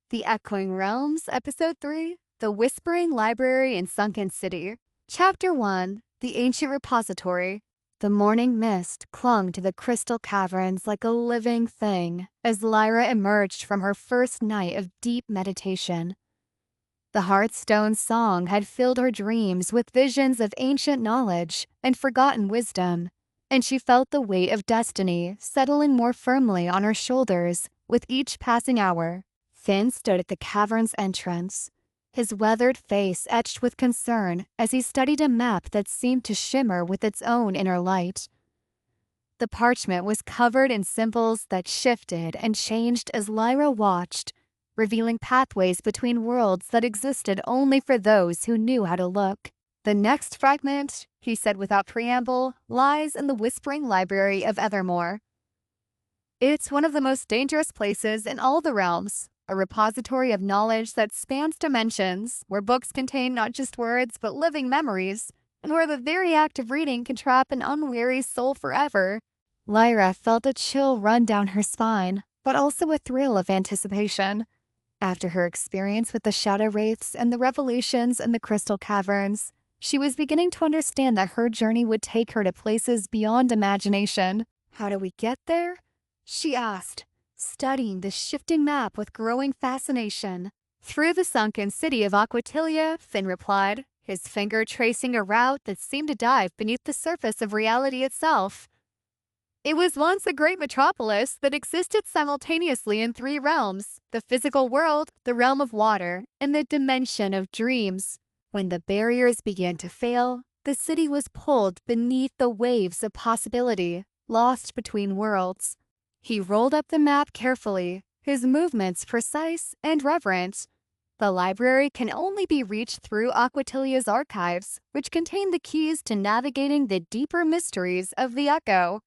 The Echoing Realms, Episode 3, The Whispering Library in Sunken City. Chapter 1, The Ancient Repository. The morning mist clung to the crystal caverns like a living thing as Lyra emerged from her first night of deep meditation. The Hearthstone song had filled her dreams with visions of ancient knowledge and forgotten wisdom, and she felt the weight of destiny settling more firmly on her shoulders with each passing hour. Finn stood at the cavern's entrance, his weathered face etched with concern as he studied a map that seemed to shimmer with its own inner light. The parchment was covered in symbols that shifted and changed as Lyra watched, revealing pathways between worlds that existed only for those who knew how to look. "The next fragment," he said without preamble, "lies in the Whispering Library of Evermore. It's one of the most dangerous places in all the realms, a repository of knowledge that spans dimensions, where books contain not just words but living memories, and where the very act of reading can trap an unwary soul forever." Lyra felt a chill run down her spine, but also a thrill of anticipation. After her experience with the Shadow Wraiths and the revelations in the Crystal Caverns, she was beginning to understand that her journey would take her to places beyond imagination. "How do we get there?" she asked, studying the shifting map with growing fascination. "Through the sunken city of Aquatilia," Finn replied, his finger tracing a route that seemed to dive beneath the surface of reality itself. "It was once a great metropolis that existed simultaneously in three realms: the physical world, the realm of water, and the dimension of dreams. When the barriers began to fail, the city was pulled beneath the waves of possibility, lost between worlds." He rolled up the map carefully, his movements precise and reverent. "The library can only be reached through Aquatilia's archives, which contain the keys to navigating the deeper mysteries of the Echo.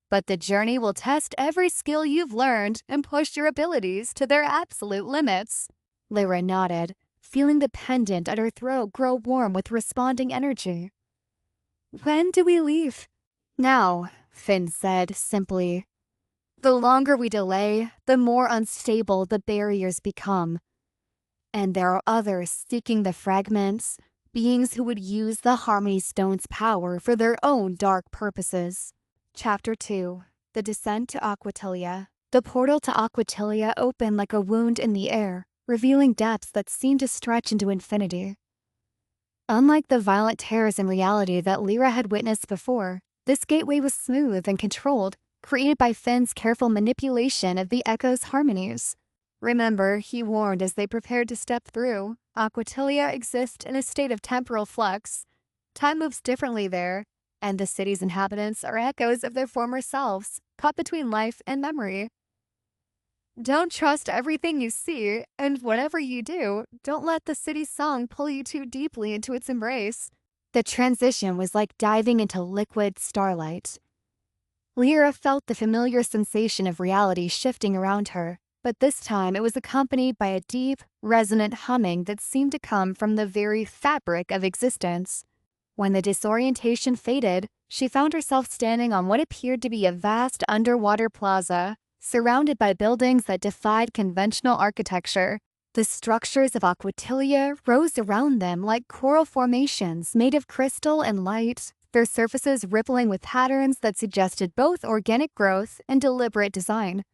But the journey will test every skill you've learned and push your abilities to their absolute limits." Lyra nodded, feeling the pendant at her throat grow warm with responding energy. "When do we leave?" "Now," Finn said simply. "The longer we delay, the more unstable the barriers become. And there are others seeking the fragments, beings who would use the Harmony Stone's power for their own dark purposes." Chapter 2, The Descent to Aquatilia. The portal to Aquatilia opened like a wound in the air, revealing depths that seemed to stretch into infinity. Unlike the violent tears in reality that Lyra had witnessed before, this gateway was smooth and controlled, created by Finn's careful manipulation of the Echo's harmonies. "Remember," he warned as they prepared to step through, "Aquatilia exists in a state of temporal flux. Time moves differently there, and the city's inhabitants are echoes of their former selves, caught between life and memory. Don't trust everything you see, and whatever you do, don't let the city's song pull you too deeply into its embrace." The transition was like diving into liquid starlight. Lyra felt the familiar sensation of reality shifting around her, but this time it was accompanied by a deep, resonant humming that seemed to come from the very fabric of existence. When the disorientation faded, she found herself standing on what appeared to be a vast underwater plaza, surrounded by buildings that defied conventional architecture. The structures of Aquatilia rose around them like coral formations made of crystal and light, their surfaces rippling with patterns that suggested both organic growth and deliberate design.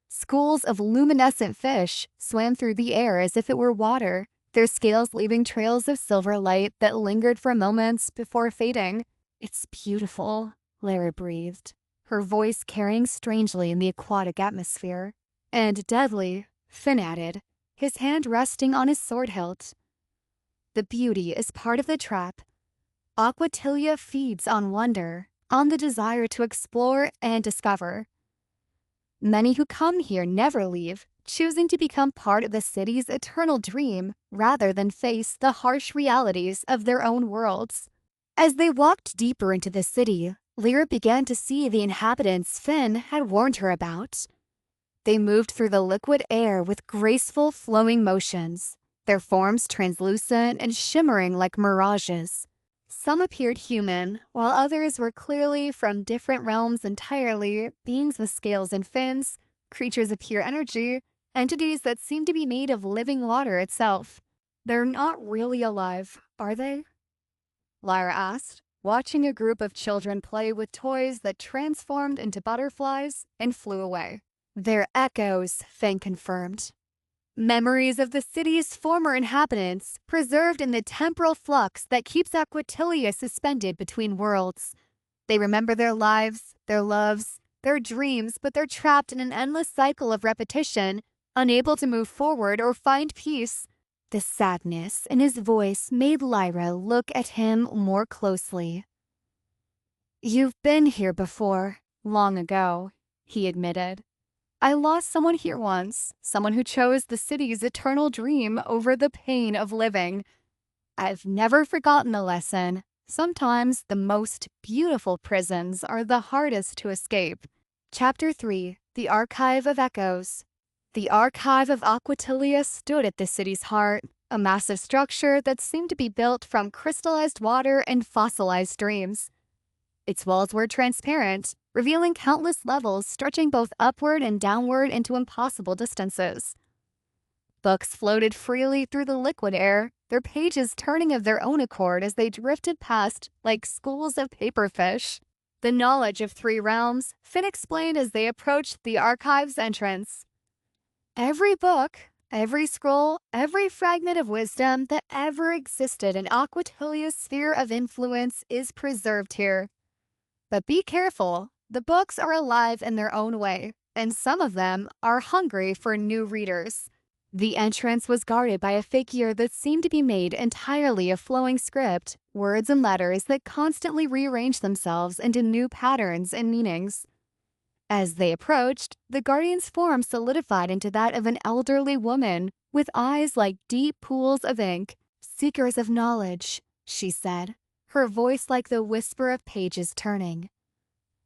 Schools of luminescent fish swam through the air as if it were water, their scales leaving trails of silver light that lingered for moments before fading. "It's beautiful," Lyra breathed, her voice carrying strangely in the aquatic atmosphere. "And deadly," Finn added, his hand resting on his sword hilt. "The beauty is part of the trap. Aquatilia feeds on wonder, on the desire to explore and discover. Many who come here never leave, choosing to become part of the city's eternal dream rather than face the harsh realities of their own worlds." As they walked deeper into the city, Lyra began to see the inhabitants Finn had warned her about. They moved through the liquid air with graceful, flowing motions, their forms translucent and shimmering like mirages. Some appeared human, while others were clearly from different realms entirely, beings with scales and fins, creatures of pure energy, entities that seem to be made of living water itself. They're not really alive, are they? Lyra asked, watching a group of children play with toys that transformed into butterflies and flew away. They're echoes, Finn confirmed. Memories of the city's former inhabitants, preserved in the temporal flux that keeps Aquatilia suspended between worlds. They remember their lives, their loves, their dreams, but they're trapped in an endless cycle of repetition, unable to move forward or find peace. The sadness in his voice made Lyra look at him more closely. "You've been here before, long ago," he admitted. "I lost someone here once, someone who chose the city's eternal dream over the pain of living. I've never forgotten the lesson. Sometimes the most beautiful prisons are the hardest to escape." Chapter 3: The Archive of Echoes. The Archive of Aquatilia stood at the city's heart, a massive structure that seemed to be built from crystallized water and fossilized streams. Its walls were transparent, revealing countless levels stretching both upward and downward into impossible distances. Books floated freely through the liquid air, their pages turning of their own accord as they drifted past like schools of paperfish. The knowledge of 3 realms, Finn explained as they approached the archive's entrance. Every book, every scroll, every fragment of wisdom that ever existed in Aquatilia's sphere of influence is preserved here. But be careful, the books are alive in their own way, and some of them are hungry for new readers. The entrance was guarded by a figure that seemed to be made entirely of flowing script, words and letters that constantly rearranged themselves into new patterns and meanings. As they approached, the guardian's form solidified into that of an elderly woman with eyes like deep pools of ink. "Seekers of knowledge," she said, her voice like the whisper of pages turning.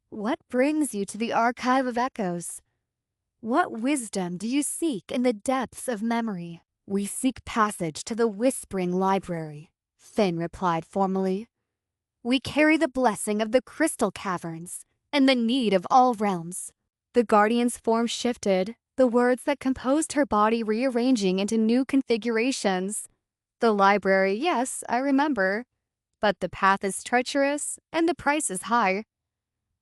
"What brings you to the Archive of Echoes? What wisdom do you seek in the depths of memory?" "We seek passage to the Whispering Library," Finn replied formally. "We carry the blessing of the Crystal Caverns and the need of all realms." The guardian's form shifted, the words that composed her body rearranging into new configurations. "The library, yes, I remember. But the path is treacherous and the price is high.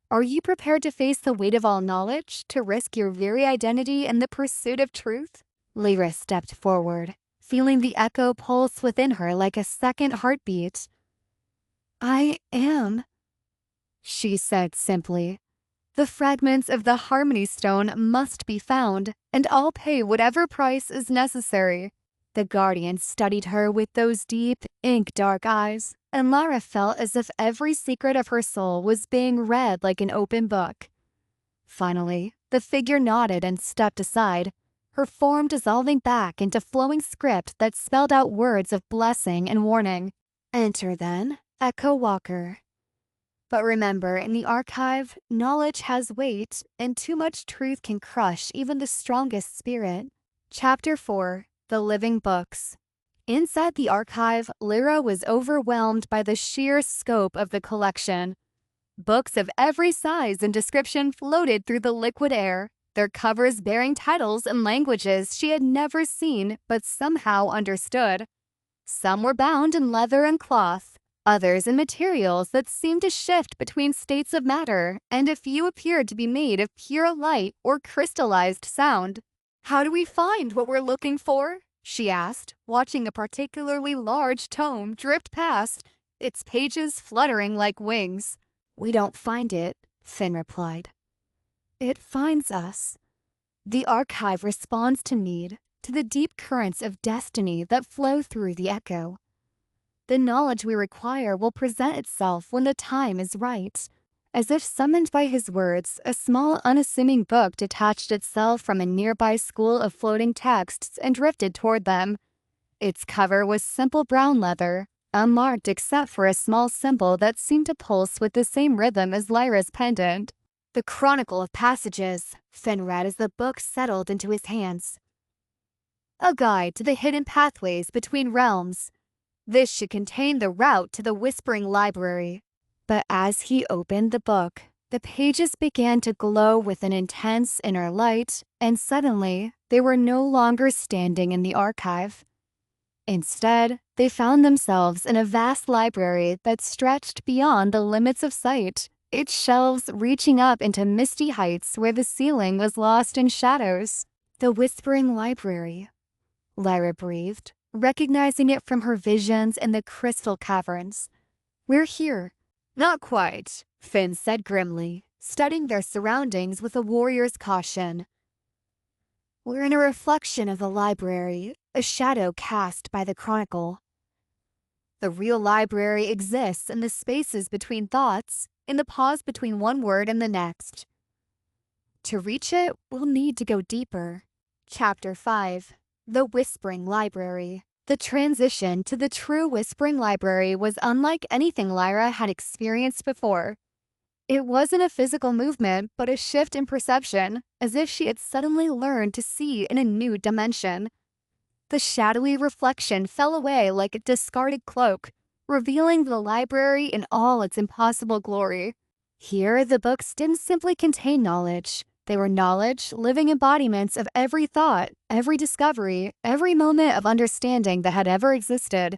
Are you prepared to face the weight of all knowledge, to risk your very identity in the pursuit of truth?" Lyra stepped forward, feeling the echo pulse within her like a second heartbeat. "I am," she said simply. "The fragments of the Harmony Stone must be found, and I'll pay whatever price is necessary." The guardian studied her with those deep, ink-dark eyes, and Lara felt as if every secret of her soul was being read like an open book. Finally, the figure nodded and stepped aside, her form dissolving back into flowing script that spelled out words of blessing and warning. "Enter then, Echo Walker. But remember, in the archive, knowledge has weight, and too much truth can crush even the strongest spirit." Chapter 4: The Living Books. Inside the archive, Lyra was overwhelmed by the sheer scope of the collection. Books of every size and description floated through the liquid air, their covers bearing titles in languages she had never seen but somehow understood. Some were bound in leather and cloth, others in materials that seemed to shift between states of matter, and a few appeared to be made of pure light or crystallized sound. "How do we find what we're looking for?" she asked, watching a particularly large tome drift past, its pages fluttering like wings. "We don't find it," Finn replied. "It finds us." The archive responds to need, to the deep currents of destiny that flow through the echo. The knowledge we require will present itself when the time is right. As if summoned by his words, a small, unassuming book detached itself from a nearby school of floating texts and drifted toward them. Its cover was simple brown leather, unmarked except for a small symbol that seemed to pulse with the same rhythm as Lyra's pendant. "The Chronicle of Passages," Finn read as the book settled into his hands. "A guide to the hidden pathways between realms. This should contain the route to the Whispering Library." But as he opened the book, The pages began to glow with an intense inner light, and suddenly, they were no longer standing in the archive. Instead, they found themselves in a vast library that stretched beyond the limits of sight, its shelves reaching up into misty heights where the ceiling was lost in shadows. The Whispering Library, Lyra breathed, recognizing it from her visions in the crystal caverns. We're here. Not quite, Finn said grimly, studying their surroundings with a warrior's caution. We're in a reflection of the library, a shadow cast by the chronicle. The real library exists in the spaces between thoughts, in the pause between one word and the next. To reach it, we'll need to go deeper. Chapter 5. The Whispering Library. The transition to the true Whispering Library was unlike anything Lyra had experienced before. It wasn't a physical movement, but a shift in perception, as if she had suddenly learned to see in a new dimension. The shadowy reflection fell away like a discarded cloak, revealing the library in all its impossible glory. Here, the books didn't simply contain knowledge. They were knowledge, living embodiments of every thought, every discovery, every moment of understanding that had ever existed.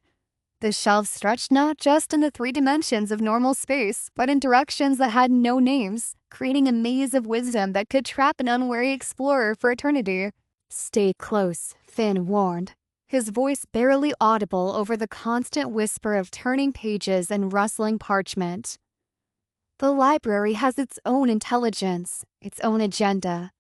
The shelves stretched not just in the 3 dimensions of normal space, but in directions that had no names, creating a maze of wisdom that could trap an unwary explorer for eternity. Stay close, Finn warned, his voice barely audible over the constant whisper of turning pages and rustling parchment. The library has its own intelligence, its own agenda.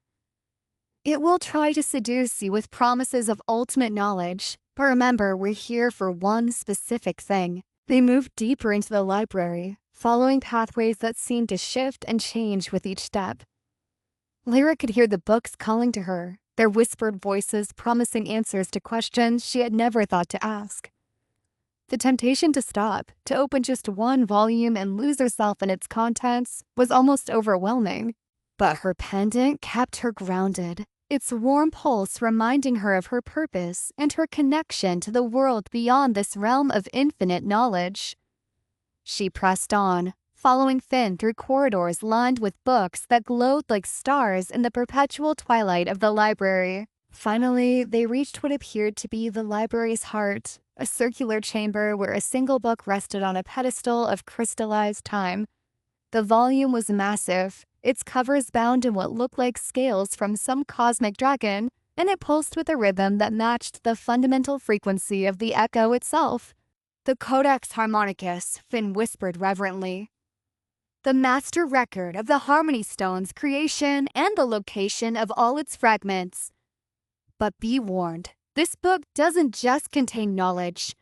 It will try to seduce you with promises of ultimate knowledge, but remember, we're here for one specific thing. They moved deeper into the library, following pathways that seemed to shift and change with each step. Lyra could hear the books calling to her, their whispered voices promising answers to questions she had never thought to ask. The temptation to stop, to open just one volume and lose herself in its contents, was almost overwhelming. But her pendant kept her grounded, its warm pulse reminding her of her purpose and her connection to the world beyond this realm of infinite knowledge. She pressed on, following Finn through corridors lined with books that glowed like stars in the perpetual twilight of the library. Finally, they reached what appeared to be the library's heart, a circular chamber where a single book rested on a pedestal of crystallized time. The volume was massive, its covers bound in what looked like scales from some cosmic dragon, and it pulsed with a rhythm that matched the fundamental frequency of the echo itself. The Codex Harmonicus, Finn whispered reverently. The master record of the Harmony Stone's creation and the location of all its fragments. But be warned, this book doesn't just contain knowledge.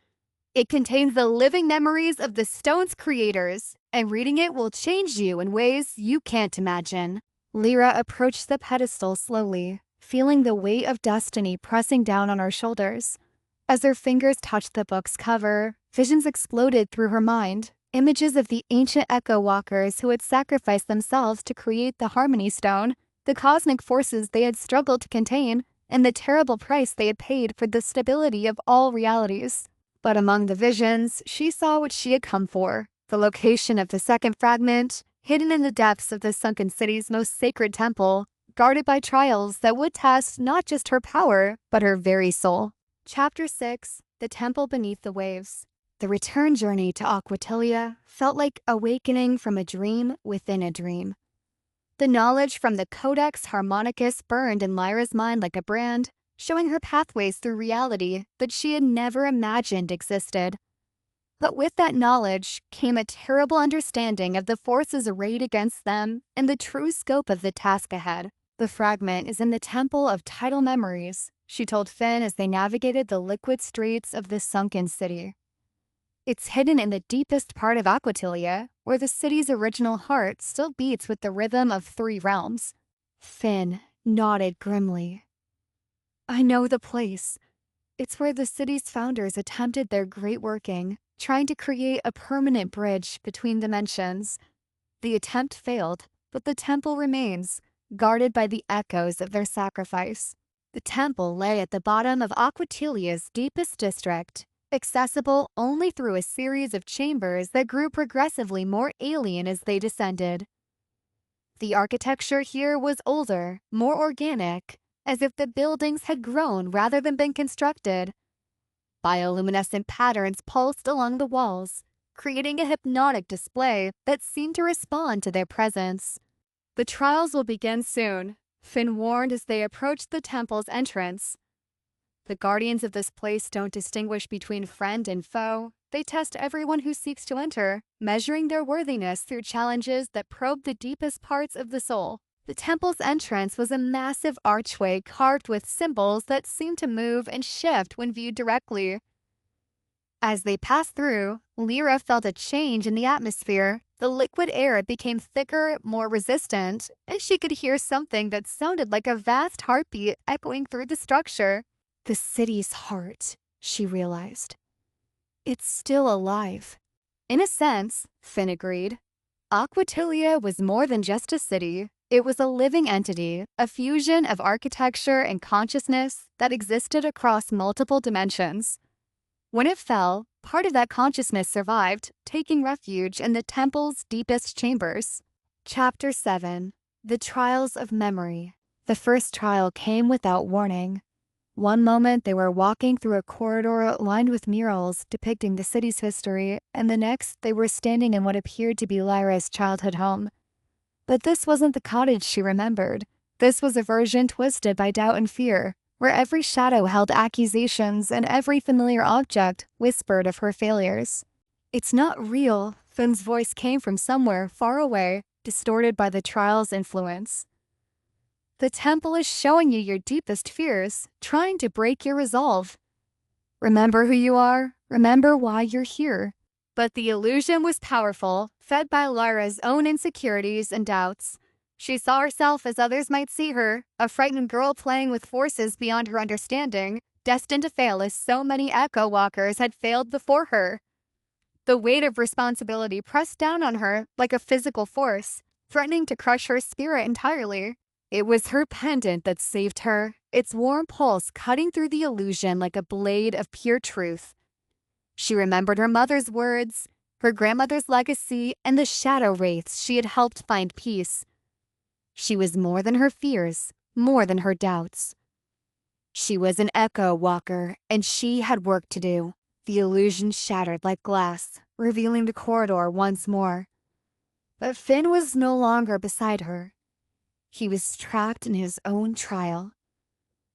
It contains the living memories of the stone's creators, and reading it will change you in ways you can't imagine. Lyra approached the pedestal slowly, feeling the weight of destiny pressing down on her shoulders. As her fingers touched the book's cover, visions exploded through her mind, images of the ancient Echo Walkers who had sacrificed themselves to create the Harmony Stone, the cosmic forces they had struggled to contain, and the terrible price they had paid for the stability of all realities. But among the visions, she saw what she had come for, the location of the second fragment, hidden in the depths of the sunken city's most sacred temple, guarded by trials that would test not just her power, but her very soul. Chapter 6. The Temple Beneath the Waves. The return journey to Aquatilia felt like awakening from a dream within a dream. The knowledge from the Codex Harmonicus burned in Lyra's mind like a brand, showing her pathways through reality that she had never imagined existed. But with that knowledge came a terrible understanding of the forces arrayed against them and the true scope of the task ahead. The fragment is in the Temple of Tidal Memories, she told Finn as they navigated the liquid streets of the sunken city. It's hidden in the deepest part of Aquatilia, where the city's original heart still beats with the rhythm of 3 realms. Finn nodded grimly. I know the place. It's where the city's founders attempted their great working, trying to create a permanent bridge between dimensions. The attempt failed, but the temple remains, guarded by the echoes of their sacrifice. The temple lay at the bottom of Aquatilia's deepest district, accessible only through a series of chambers that grew progressively more alien as they descended. The architecture here was older, more organic, as if the buildings had grown rather than been constructed. Bioluminescent patterns pulsed along the walls, creating a hypnotic display that seemed to respond to their presence. The trials will begin soon, Finn warned as they approached the temple's entrance. The guardians of this place don't distinguish between friend and foe. They test everyone who seeks to enter, measuring their worthiness through challenges that probe the deepest parts of the soul. The temple's entrance was a massive archway carved with symbols that seemed to move and shift when viewed directly. As they passed through, Lyra felt a change in the atmosphere. The liquid air became thicker, more resistant, and she could hear something that sounded like a vast heartbeat echoing through the structure. The city's heart, she realized. It's still alive. In a sense, Finn agreed. Aquatilia was more than just a city. It was a living entity, a fusion of architecture and consciousness that existed across multiple dimensions. When it fell, part of that consciousness survived, taking refuge in the temple's deepest chambers. Chapter 7. The Trials of Memory. The first trial came without warning. One moment they were walking through a corridor lined with murals depicting the city's history, and the next they were standing in what appeared to be Lyra's childhood home. But this wasn't the cottage she remembered. This was a version twisted by doubt and fear, where every shadow held accusations and every familiar object whispered of her failures. It's not real, Finn's voice came from somewhere far away, distorted by the trial's influence. The temple is showing you your deepest fears, trying to break your resolve. Remember who you are, remember why you're here. But the illusion was powerful, fed by Lyra's own insecurities and doubts. She saw herself as others might see her, a frightened girl playing with forces beyond her understanding, destined to fail as so many Echo Walkers had failed before her. The weight of responsibility pressed down on her like a physical force, threatening to crush her spirit entirely. It was her pendant that saved her, its warm pulse cutting through the illusion like a blade of pure truth. She remembered her mother's words, her grandmother's legacy, and the shadow wraiths she had helped find peace. She was more than her fears, more than her doubts. She was an Echo Walker, and she had work to do. The illusion shattered like glass, revealing the corridor once more. But Finn was no longer beside her. He was trapped in his own trial.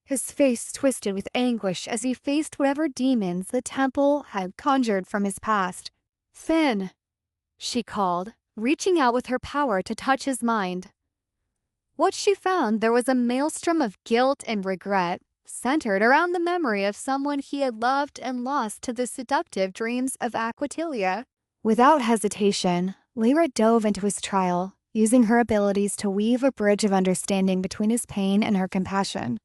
His face twisted with anguish as he faced whatever demons the temple had conjured from his past. "Finn," she called, reaching out with her power to touch his mind. What she found there was a maelstrom of guilt and regret, centered around the memory of someone he had loved and lost to the seductive dreams of Aquatilia. Without hesitation, Lyra dove into his trial, using her abilities to weave a bridge of understanding between his pain and her compassion.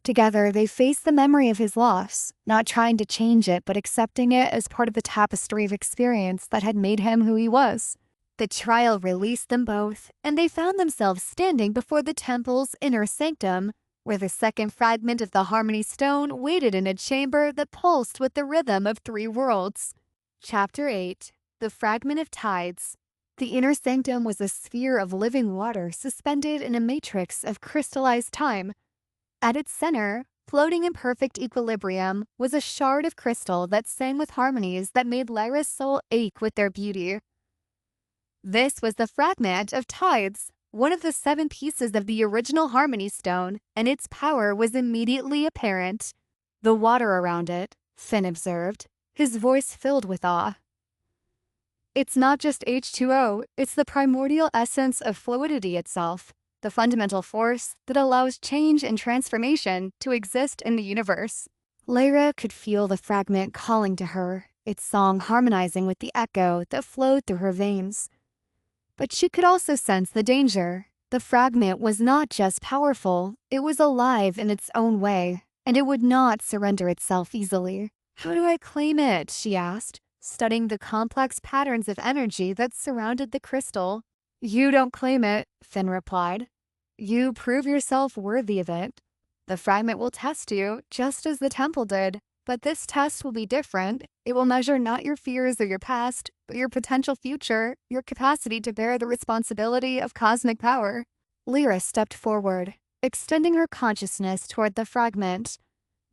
Together, they faced the memory of his loss, not trying to change it but accepting it as part of the tapestry of experience that had made him who he was. The trial released them both, and they found themselves standing before the temple's inner sanctum, where the second fragment of the Harmony Stone waited in a chamber that pulsed with the rhythm of 3 worlds. Chapter 8. The Fragment of Tides. The inner sanctum was a sphere of living water suspended in a matrix of crystallized time. At its center, floating in perfect equilibrium, was a shard of crystal that sang with harmonies that made Lyra's soul ache with their beauty. This was the fragment of Tides, one of the 7 pieces of the original Harmony Stone, and its power was immediately apparent. The water around it, Finn observed, his voice filled with awe. It's not just H2O, it's the primordial essence of fluidity itself, the fundamental force that allows change and transformation to exist in the universe. Lyra could feel the fragment calling to her, its song harmonizing with the echo that flowed through her veins. But she could also sense the danger. The fragment was not just powerful, it was alive in its own way, and it would not surrender itself easily. "How do I claim it?" she asked, studying the complex patterns of energy that surrounded the crystal. "You don't claim it," Finn replied. "You prove yourself worthy of it. The fragment will test you, just as the temple did. But this test will be different. It will measure not your fears or your past, but your potential future, your capacity to bear the responsibility of cosmic power. Lyra stepped forward, extending her consciousness toward the fragment.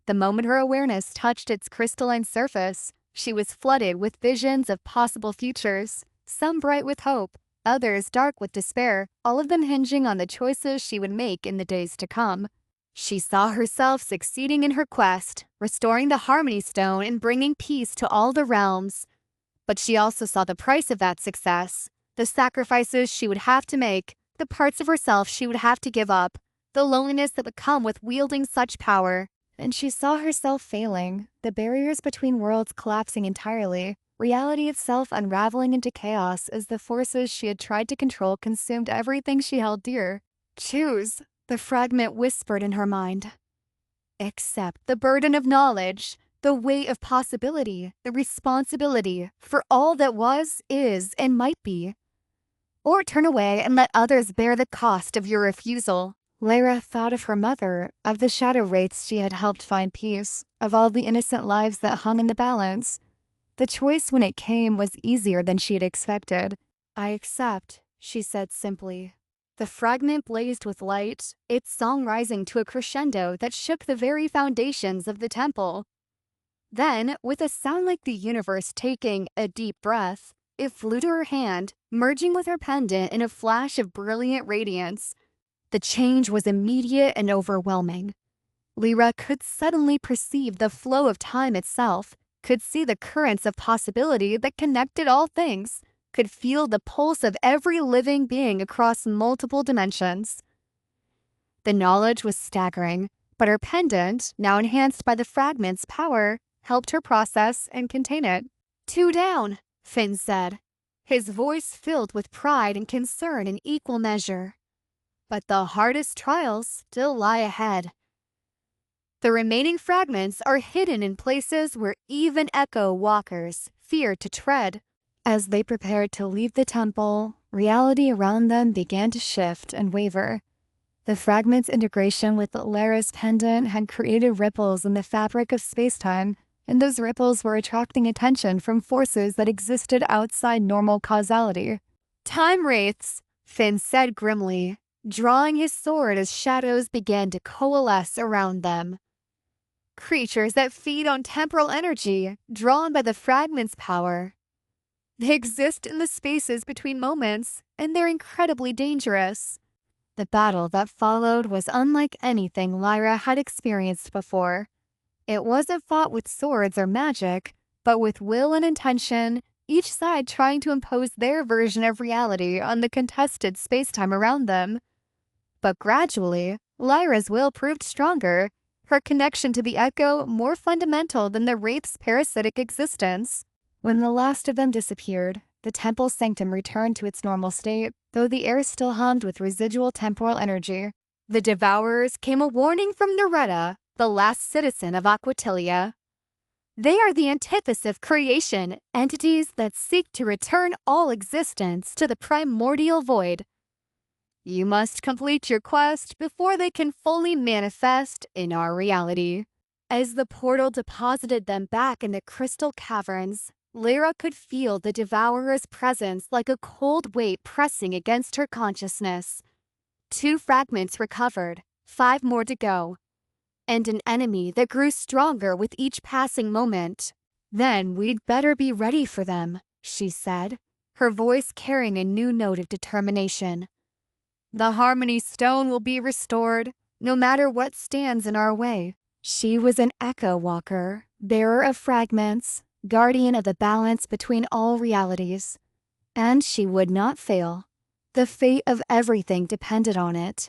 The moment her awareness touched its crystalline surface, she was flooded with visions of possible futures, some bright with hope, others dark with despair, all of them hinging on the choices she would make in the days to come. She saw herself succeeding in her quest, restoring the Harmony Stone and bringing peace to all the realms. But she also saw the price of that success, the sacrifices she would have to make, the parts of herself she would have to give up, the loneliness that would come with wielding such power. And she saw herself failing, the barriers between worlds collapsing entirely, reality itself unraveling into chaos as the forces she had tried to control consumed everything she held dear. Choose, the fragment whispered in her mind. Accept the burden of knowledge, the weight of possibility, the responsibility for all that was, is, and might be. Or turn away and let others bear the cost of your refusal. Lyra thought of her mother, of the shadow wraiths she had helped find peace, of all the innocent lives that hung in the balance. The choice when it came was easier than she had expected. I accept, she said simply. The fragment blazed with light, its song rising to a crescendo that shook the very foundations of the temple. Then, with a sound like the universe taking a deep breath, it flew to her hand, merging with her pendant in a flash of brilliant radiance. The change was immediate and overwhelming. Lyra could suddenly perceive the flow of time itself, could see the currents of possibility that connected all things, could feel the pulse of every living being across multiple dimensions. The knowledge was staggering, but her pendant, now enhanced by the fragment's power, helped her process and contain it. "Two down," Finn said, his voice filled with pride and concern in equal measure. But the hardest trials still lie ahead. The remaining fragments are hidden in places where even Echo Walkers fear to tread. As they prepared to leave the temple, reality around them began to shift and waver. The fragment's integration with Lyra's pendant had created ripples in the fabric of space-time, and those ripples were attracting attention from forces that existed outside normal causality. "Time wraiths," Finn said grimly, drawing his sword as shadows began to coalesce around them. "Creatures that feed on temporal energy, drawn by the fragment's power. They exist in the spaces between moments, and they're incredibly dangerous." The battle that followed was unlike anything Lyra had experienced before. It wasn't fought with swords or magic, but with will and intention, each side trying to impose their version of reality on the contested space-time around them. But gradually, Lyra's will proved stronger, her connection to the Echo more fundamental than the Wraith's parasitic existence. When the last of them disappeared, the temple sanctum returned to its normal state, though the air still hummed with residual temporal energy. The Devourers came a warning from Naretta, the last citizen of Aquatilia. They are the antithesis of creation, entities that seek to return all existence to the primordial void. You must complete your quest before they can fully manifest in our reality. As the portal deposited them back in the crystal caverns, Lyra could feel the Devourer's presence like a cold weight pressing against her consciousness. 2 fragments recovered, 5 more to go, and an enemy that grew stronger with each passing moment. "Then we'd better be ready for them," she said, her voice carrying a new note of determination. "The Harmony Stone will be restored, no matter what stands in our way." She was an Echo Walker, bearer of fragments, guardian of the balance between all realities. And she would not fail. The fate of everything depended on it.